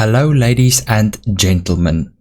Hello ladies and gentlemen.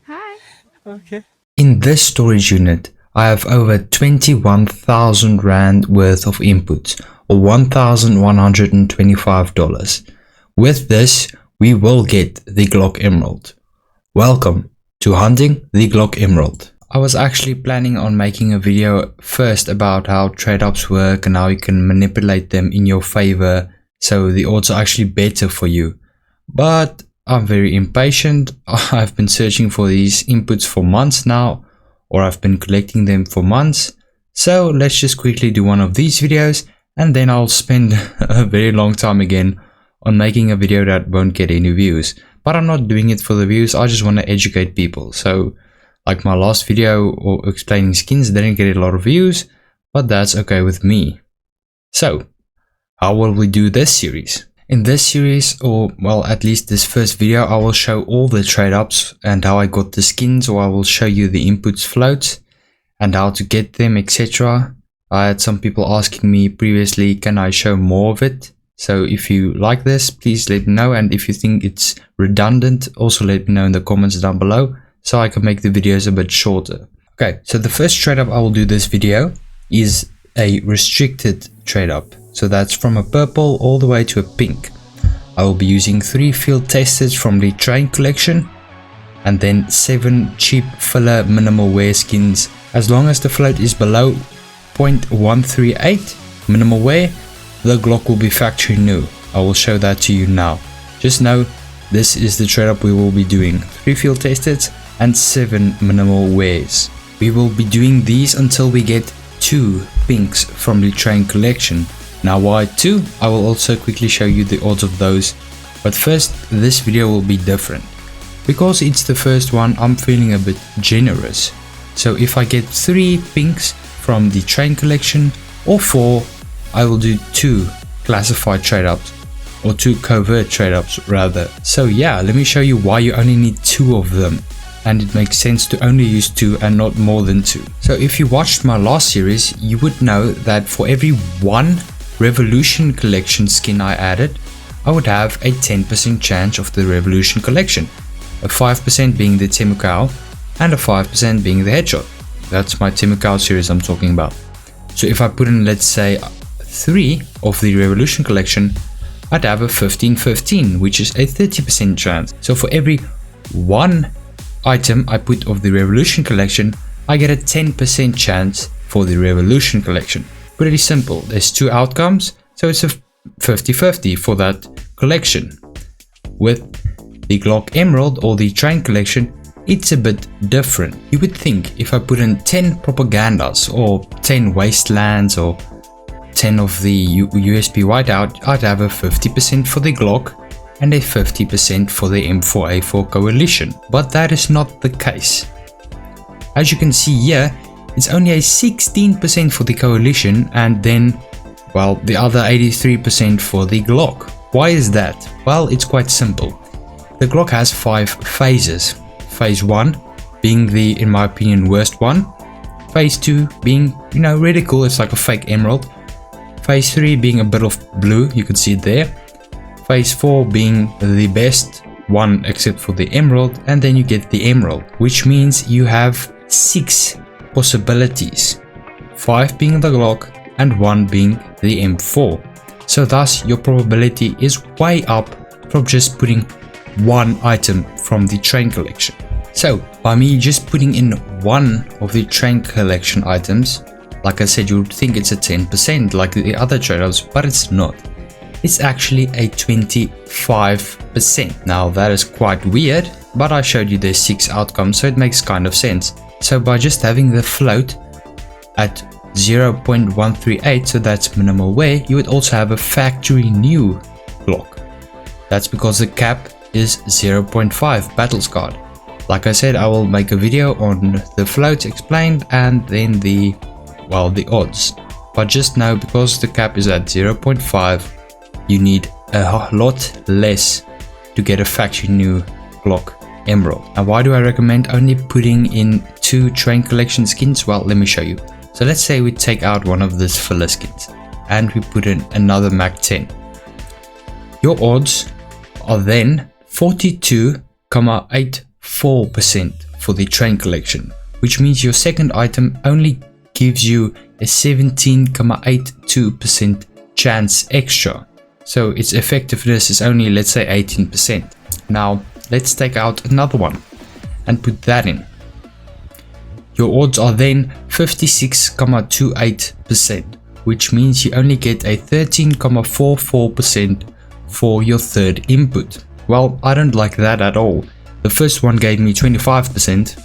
Hi. Okay. In this storage unit, I have over 21,000 Rand worth of inputs, or $1,125. With this, we will get the Glock Emerald. Welcome to hunting the Glock Emerald. I was actually planning on making a video first about how tradeups work and how you can manipulate them in your favor so the odds are actually better for you. But I'm very impatient. I've been searching for these inputs for months now, or I've been collecting them for months. So let's just quickly do one of these videos, and then I'll spend a very long time again on making a video that won't get any views. But I'm not doing it for the views, I just want to educate people. So like my last video or explaining skins didn't get a lot of views, but that's okay with me. So how will we do this series? In this series, or well, at least this first video, I will show all the trade ups and how I got the skins, or I will show you the inputs floats and how to get them, etc. I had some people asking me previously, can I show more of it? So if you like this, please let me know, and if you think it's redundant, also let me know in the comments down below so I can make the videos a bit shorter. Okay, so the first trade up I will do this video is a restricted trade up. So that's from a purple all the way to a pink. I will be using 3 field testers from the train collection and then 7 cheap filler minimal wear skins. As long as the float is below 0.138 minimal wear, the Glock will be factory new. I will show that to you now. Just know this is the trade up we will be doing. 3 field testers and 7 minimal wears. We will be doing these until we get 2 pinks from the train collection. Now why 2? I will also quickly show you the odds of those, but first this video will be different. Because it's the first one, I'm feeling a bit generous. So if I get 3 pinks from the train collection or 4, I will do 2 classified trade ups, or 2 covert trade ups rather. So yeah, let me show you why you only need 2 of them, and it makes sense to only use 2 and not more than 2. So if you watched my last series, you would know that for every 1 Revolution collection skin I added, I would have a 10% chance of the Revolution collection, a 5% being the Temukau and a 5% being the headshot. That's my Temukau series I'm talking about. So if I put in, let's say, 3 of the Revolution collection, I'd have a 15-15, which is a 30% chance. So for every 1 item I put of the Revolution collection, I get a 10% chance for the Revolution collection. Pretty simple. There's 2 outcomes, so it's a 50-50 for that collection. With the Glock Emerald or the train collection, it's a bit different. You would think if I put in 10 propagandas or 10 wastelands or 10 of the USP whiteout, I'd have a 50% for the Glock and a 50% for the M4A4 coalition. But that is not the case. As you can see here, it's only a 16% for the coalition and then, well, the other 83% for the Glock. Why is that? Well, it's quite simple. The Glock has 5 phases. Phase 1 being the, in my opinion, worst one. Phase 2 being, really cool, it's like a fake emerald. Phase 3 being a bit of blue, you can see it there. Phase 4 being the best one except for the emerald, and then you get the emerald, which means you have 6 possibilities, 5 being the Glock and 1 being the M4. So thus your probability is way up from just putting 1 item from the train collection. So by me just putting in 1 of the train collection items, like I said, you would think it's a 10% like the other trade-offs, but it's not. It's actually a 25%. Now that is quite weird, but I showed you the 6 outcomes, so it makes kind of sense. So by just having the float at 0.138, so that's minimal wear, you would also have a factory new Glock. That's because the cap is 0.5 battle scarred. Like I said, I will make a video on the floats explained and then the odds. But just know, because the cap is at 0.5, you need a lot less to get a factory new Glock Emerald. And why do I recommend only putting in 2 train collection skins? Well, let me show you. So let's say we take out one of these filler skins and we put in another Mac 10. Your odds are then 42.84% for the train collection, which means your second item only gives you a 17.82% chance extra. So its effectiveness is only, let's say, 18%. Now let's take out another one and put that in. Your odds are then 56.28%, which means you only get a 13.44% for your third input. Well, I don't like that at all. The first one gave me 25%,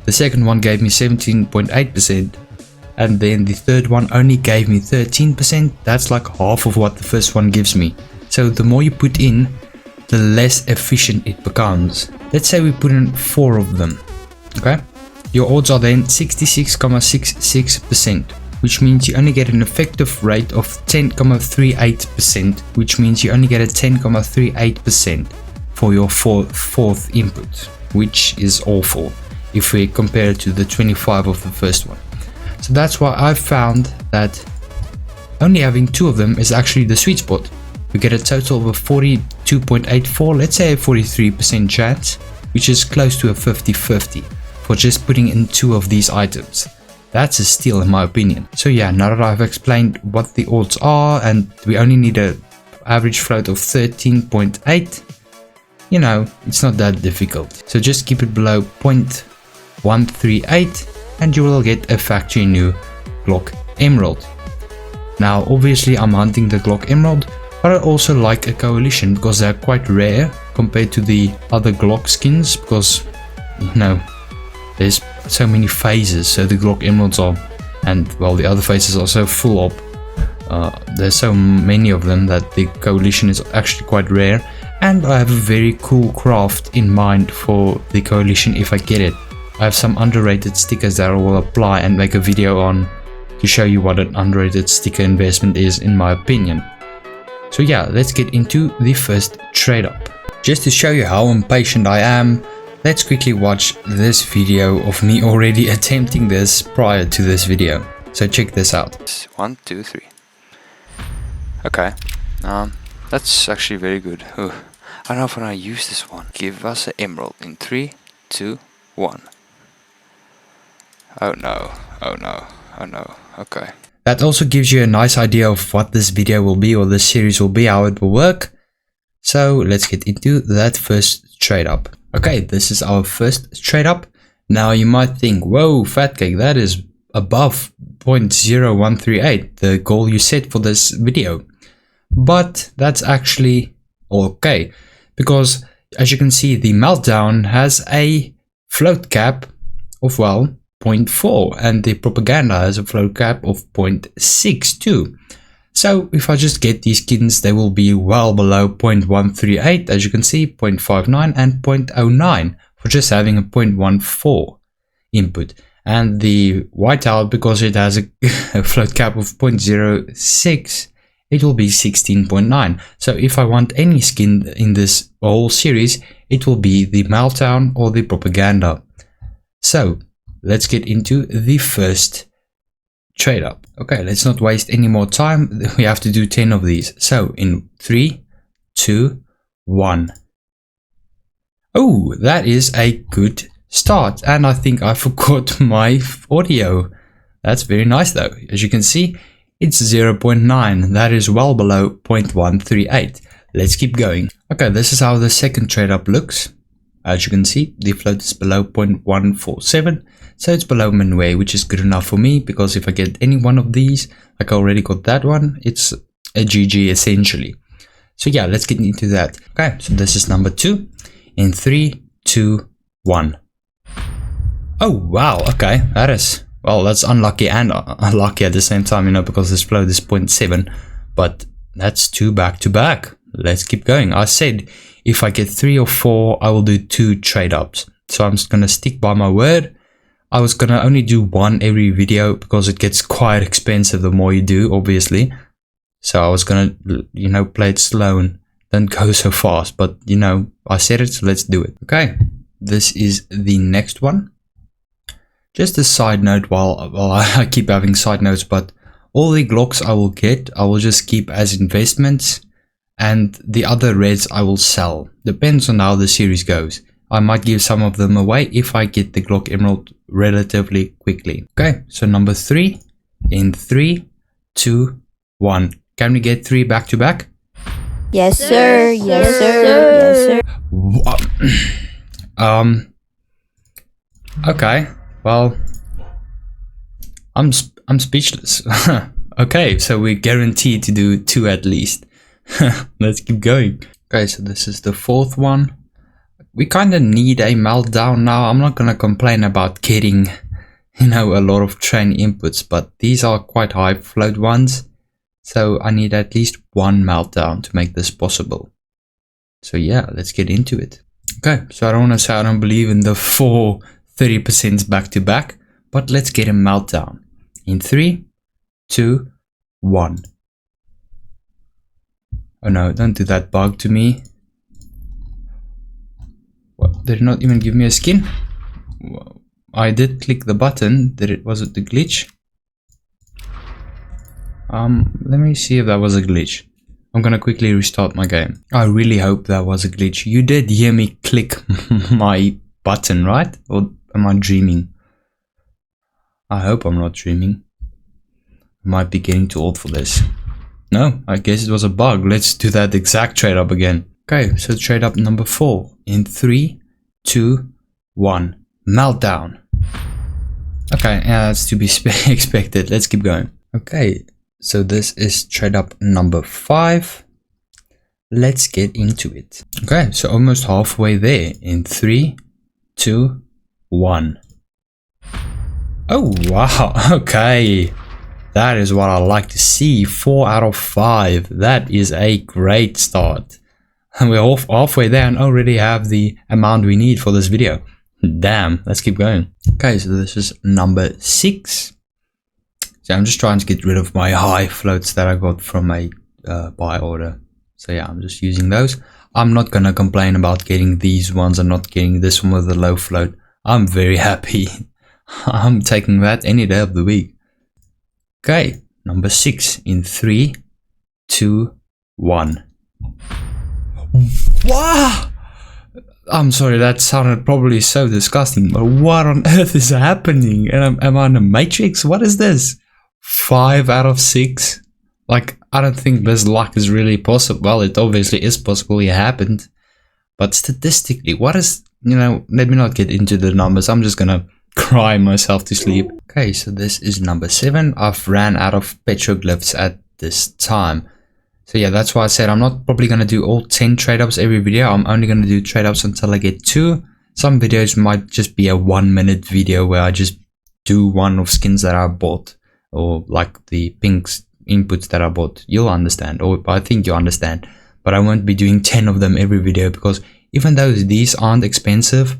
the second one gave me 17.8%, and then the third one only gave me 13%. That's like half of what the first one gives me. So the more you put in, the less efficient it becomes. Let's say we put in 4 of them, okay? Your odds are then 66.66%, which means you only get an effective rate of 10.38%, which means you only get a 10.38% for your fourth input, which is awful if we compare it to the 25 of the first one. So that's why I've found that only having 2 of them is actually the sweet spot. We get a total of a 42.84, let's say a 43% chance, which is close to a 50-50 for just putting in 2 of these items. That's a steal in my opinion. So yeah, now that I've explained what the odds are and we only need an average float of 13.8, you know, it's not that difficult. So just keep it below 0.138 and you will get a factory new Glock Emerald. Now obviously I'm hunting the Glock Emerald, but I also like a coalition because they're quite rare compared to the other Glock skins, because, you know, there's so many phases. So the Glock Emeralds are, and well, the other phases are so full of, there's so many of them that the coalition is actually quite rare. And I have a very cool craft in mind for the coalition if I get it. I have some underrated stickers that I will apply and make a video on to show you what an underrated sticker investment is in my opinion. So yeah, let's get into the first trade up. Just to show you how impatient I am, let's quickly watch this video of me already attempting this prior to this video. So check this out. 1, 2, 3. Okay. That's actually very good. I don't know if I'm gonna use this one. Give us an emerald in 3, 2, 1. Oh no. Oh no. Oh no. Okay. That also gives you a nice idea of what this video will be, or this series will be, how it will work. So let's get into that first trade up. Okay, this is our first trade up. Now you might think, whoa, fat cake, that is above 0.0138, the goal you set for this video. But that's actually okay, because as you can see, the meltdown has a float cap of, well, 0.4, and the propaganda has a float cap of 0.62. So if I just get these skins, they will be well below 0.138, as you can see, 0.59 and 0.09 for just having a 0.14 input. And the whiteout, because it has a float cap of 0.06, it will be 16.9. So if I want any skin in this whole series, it will be the meltdown or the propaganda. So let's get into the first trade up. Okay, let's not waste any more time. We have to do 10 of these. So in 3, 2, 1. Oh, that is a good start. And I think I forgot my audio. That's very nice though. As you can see, it's 0.9. That is well below 0.138. Let's keep going. Okay, this is how the second trade up looks. As you can see, the float is below 0.147. So it's below Minway, which is good enough for me, because if I get any one of these, like I already got that one, it's a GG essentially. So yeah, let's get into that. Okay, so this is number 2 in 3, 2, 1. Oh wow, okay, that is, well, that's unlucky and lucky at the same time, you know, because this float is 0.7, but that's 2 back to back. Let's keep going. I said if I get 3 or 4, I will do 2 trade ups. So I'm just gonna stick by my word. I was gonna only do 1 every video because it gets quite expensive the more you do, obviously. So I was gonna, you know, play it slow and don't go so fast, but you know, I said it, so let's do it. Okay, this is the next one. Just a side note, while I keep having side notes, but all the Glocks I will get, I will just keep as investments. and the other reds I will sell. Depends on how the series goes. I might give some of them away if I get the Glock Emerald relatively quickly. Okay, so number 3 in 3, 2, 1. Can we get 3 back to back? Yes, sir. Yes, sir. Yes, sir. Okay. Well, I'm speechless. Okay, so we're guaranteed to do 2 at least. Let's keep going. Okay, so this is the 4th one. We kind of need a meltdown now. I'm not gonna complain about getting, you know, a lot of train inputs, but these are quite high float ones. So I need at least 1 meltdown to make this possible. So yeah, let's get into it. Okay, so I don't want to say I don't believe in the 4 30% back to back, but let's get a meltdown. In 3, 2, 1. Oh no, don't do that bug to me. What, did it not even give me a skin? I did click the button. Was it the glitch? Let me see if that was a glitch. I'm gonna quickly restart my game. I really hope that was a glitch. You did hear me click my button, right? Or am I dreaming? I hope I'm not dreaming. I might be getting too old for this. No, I guess it was a bug. Let's do that exact trade up again. Okay, so trade up number 4 in 3, 2, 1. Meltdown. Okay, yeah, that's to be expected. Let's keep going. Okay, so this is trade up number 5. Let's get into it. Okay, so almost halfway there in 3, 2, 1. Oh wow, okay. That is what I like to see. 4 out of 5. That is a great start. And we're halfway there and already have the amount we need for this video. Damn, let's keep going. Okay, so this is number 6. So I'm just trying to get rid of my high floats that I got from a buy order. So yeah, I'm just using those. I'm not gonna complain about getting these ones and not getting this one with a low float. I'm very happy. I'm taking that any day of the week. Okay, number 6 in 3, 2, 1. Wow! I'm sorry, that sounded probably so disgusting, but what on earth is happening? And am I in a matrix? What is this? 5 out of 6? Like, I don't think this luck is really possible. Well, it obviously is possible, it happened. But statistically, what is, you know, let me not get into the numbers. I'm just gonna cry myself to sleep. Okay, so this is number 7. I've ran out of petroglyphs at this time. So yeah, that's why I said I'm not probably going to do all 10 trade-ups every video. I'm only going to do trade-ups until I get 2. Some videos might just be a 1-minute video where I just do one of skins that I bought. Or like the pink inputs that I bought. You'll understand, or I think you understand. But I won't be doing 10 of them every video because even though these aren't expensive,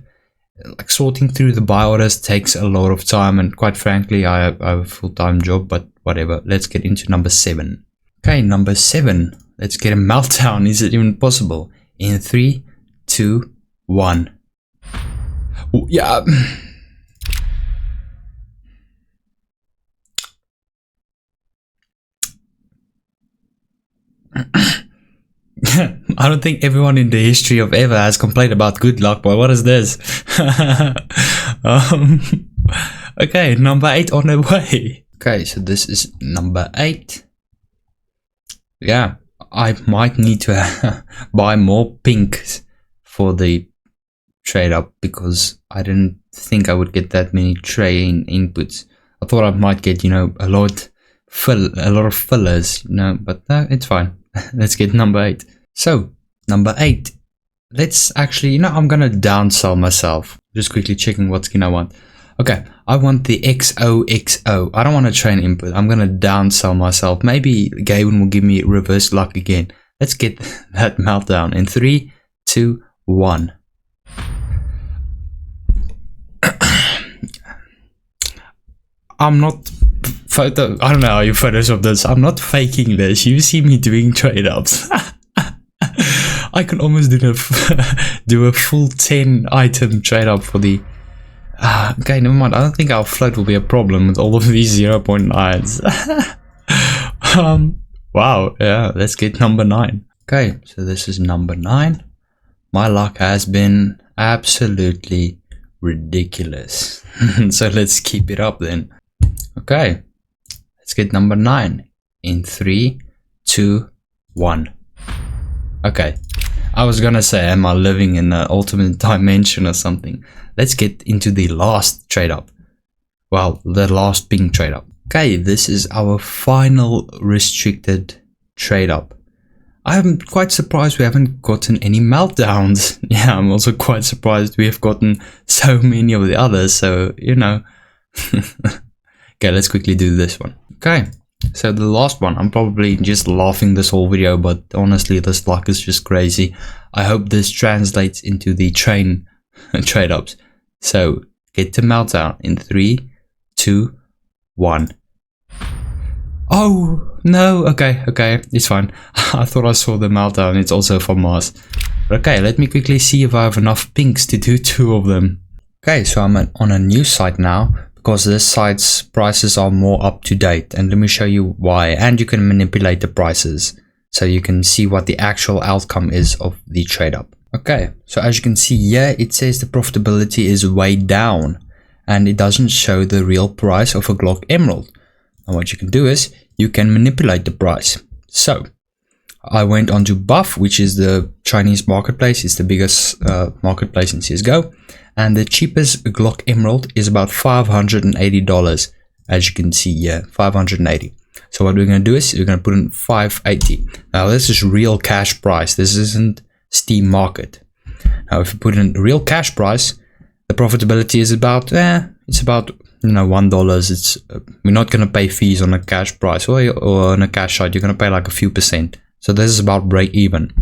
like sorting through the buy orders takes a lot of time, and quite frankly I have a full-time job, but whatever. Let's get into number 7. Okay, number 7. Let's get a meltdown. Is it even possible? In 3, 2, 1. Oh, yeah. I don't think everyone in the history of ever has complained about good luck, boy. What is this? Okay, number 8 on the way. Okay, so this is number 8. Yeah, I might need to buy more pinks for the trade up because I didn't think I would get that many train inputs. I thought I might get, you know, a lot of fillers, you know, but no, it's fine. Let's get number 8. So, number 8. Let's actually, you know, I'm gonna downsell myself. Just quickly checking what skin I want. Okay, I want the XOXO. I don't want a train input. I'm gonna downsell myself. Maybe Gavin will give me reverse luck again. Let's get that meltdown in 3, 2, 1. I'm not I don't know how you Photoshop this. I'm not faking this. You see me doing trade ups. I can almost do a full 10 item trade up for the okay, never mind. I don't think our float will be a problem with all of these 0.9s. Wow, yeah, let's get number 9. Okay, so this is number 9. My luck has been absolutely ridiculous. So let's keep it up then. Okay, let's get number 9 in 3, 2, 1. Okay, I was gonna say, am I living in an alternate dimension or something? Let's get into the last trade up. Well, the last ping trade up. Okay, this is our final restricted trade up. I'm quite surprised we haven't gotten any meltdowns. Yeah, I'm also quite surprised we have gotten so many of the others, so, you know. Okay, let's quickly do this one. Okay, so the last one, I'm probably just laughing this whole video, but honestly, this luck is just crazy. I hope this translates into the train trade-ups. So, get to meltdown in 3, 2, 1. Oh, no, okay, it's fine. I thought I saw the meltdown, it's also from Mars. Okay, let me quickly see if I have enough pinks to do 2 of them. Okay, so I'm on a new site now, because this site's prices are more up to date, and let me show you why. And you can manipulate the prices, so you can see what the actual outcome is of the trade up. Okay, so as you can see here, it says the profitability is way down, and it doesn't show the real price of a Glock Emerald. And what you can do is, you can manipulate the price. So, I went onto Buff, which is the Chinese marketplace. It's the biggest marketplace in CSGO. And the cheapest Glock Emerald is about $580. As you can see here, $580. So what we're going to do is, we're going to put in $580. Now, this is real cash price. This isn't Steam Market. Now, if you put in real cash price, the profitability is about, it's about, you know, $1. It's we're not going to pay fees on a cash price or on a cash site. You're going to pay like a few percent. So this is about break even.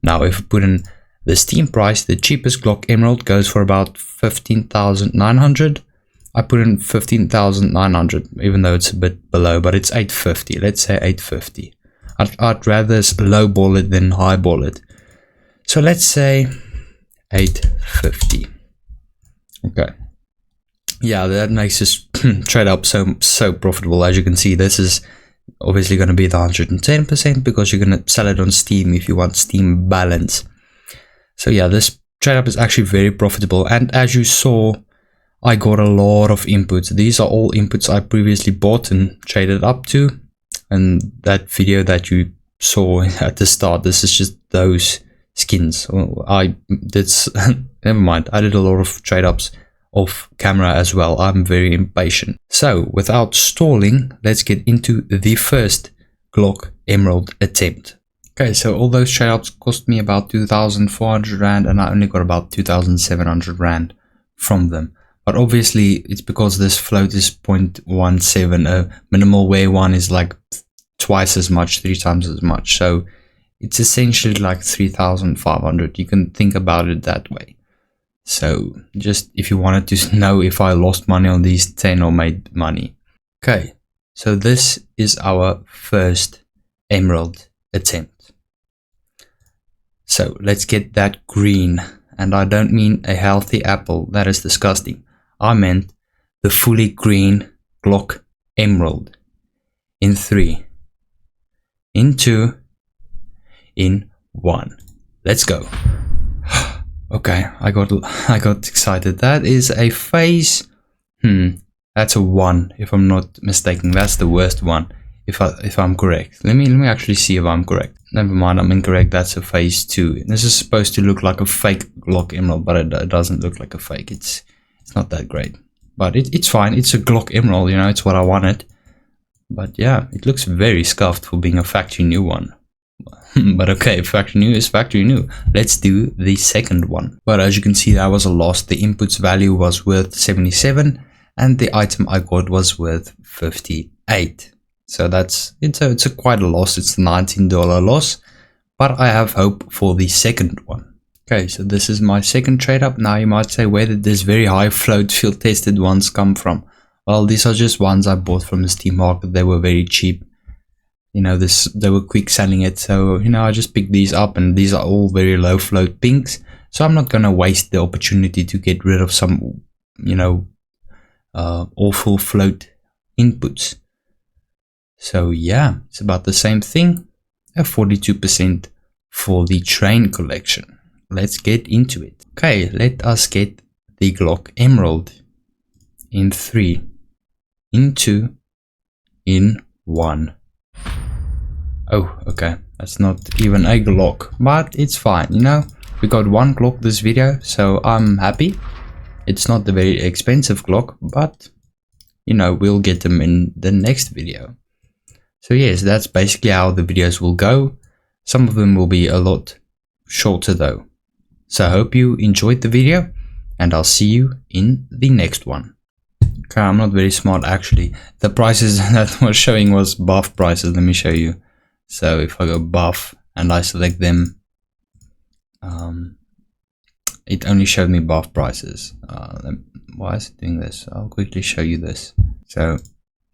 Now, if you put in the Steam price, the cheapest Glock Emerald goes for about 15,900. I put in 15,900, even though it's a bit below, but it's 850. Let's say 850. I'd rather lowball it than highball it. So let's say 850. Okay. Yeah, that makes this trade up so profitable. As you can see, this is obviously going to be the 110% because you're going to sell it on Steam if you want Steam balance. So yeah, this trade up is actually very profitable. And as you saw, I got a lot of inputs. These are all inputs I previously bought and traded up to. And that video that you saw at the start, this is just those skins. Never mind. I did a lot of trade ups off camera as well. I'm very impatient. So without stalling, let's get into the first Glock Emerald attempt. Okay, so all those trade ups cost me about 2,400 Rand and I only got about 2,700 Rand from them. But obviously it's because this float is 0.17. A minimal wear one is like twice as much, 3 times as much. So it's essentially like 3,500. You can think about it that way. So just if you wanted to know if I lost money on these 10 or made money. Okay, so this is our first emerald attempt. So let's get that green. And I don't mean a healthy apple, that is disgusting. I meant the fully green Glock Emerald. In 3, in 2, in 1. Let's go. Okay, I got excited. That is a phase. That's a 1 if I'm not mistaken. That's the worst one if I'm correct. Let me actually see if I'm correct. Never mind, I'm incorrect. That's a phase 2. This is supposed to look like a fake Glock Emerald, but it doesn't look like a fake. It's not that great, but it's fine. It's a Glock Emerald, you know. It's what I wanted. But yeah, it looks very scuffed for being a factory new one. But okay, factory new is factory new. Let's do the second one. But as you can see, that was a loss. The inputs value was worth 77 and the item I got was worth 58. So it's a quite a loss. It's a $19 loss, but I have hope for the second one. Okay, so this is my second trade up. Now you might say, where did this very high float field tested ones come from? Well, these are just ones I bought from the Steam market. They were very cheap. You know, they were quick selling it, so you know, I just picked these up, and these are all very low float pinks. So I'm not gonna waste the opportunity to get rid of some, you know, awful float inputs. So yeah, it's about the same thing. A 42% for the train collection. Let's get into it. Okay, let us get the Glock Emerald in 3, in 2, in 1. Oh, okay, that's not even a Glock, but it's fine, you know. We got 1 Glock this video, so I'm happy. It's not a very expensive Glock, but you know, we'll get them in the next video. So yes, that's basically how the videos will go. Some of them will be a lot shorter though. So I hope you enjoyed the video, and I'll see you in the next one. Okay, I'm not very smart actually. The prices that was showing was buff prices. Let me show you. So if I go buff and I select them, it only showed me buff prices. Why is it doing this? I'll quickly show you this. So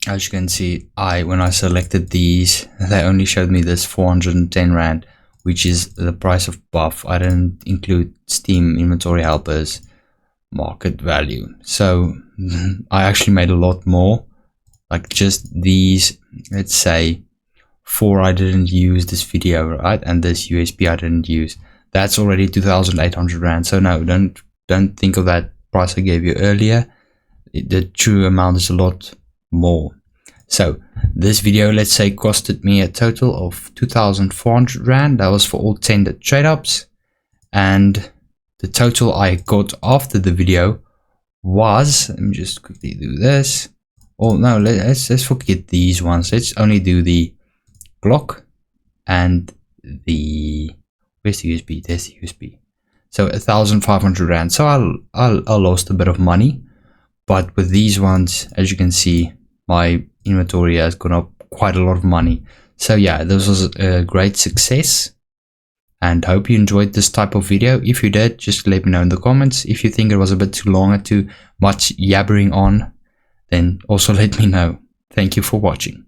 as you can see, when I selected these, they only showed me this 410 Rand, which is the price of buff. I didn't include Steam inventory helpers market value. So I actually made a lot more, like just these, let's say 4 I didn't use this video, right? And this USB I didn't use. That's already 2,800 Rand. So no, don't think of that price I gave you earlier. The true amount is a lot more. So this video, let's say, costed me a total of 2,400 Rand. That was for all 10 tradeups, and the total I got after the video was, let me just quickly do this. Oh no, let's forget these ones. Let's only do the Glock and the, where's the USB? There's the USB. So 1,500 Rand. So I lost a bit of money, but with these ones, as you can see, my inventory has gone up quite a lot of money. So yeah, this was a great success, and hope you enjoyed this type of video. If you did, just let me know in the comments. If you think it was a bit too long or too much yabbering on, then also let me know. Thank you for watching.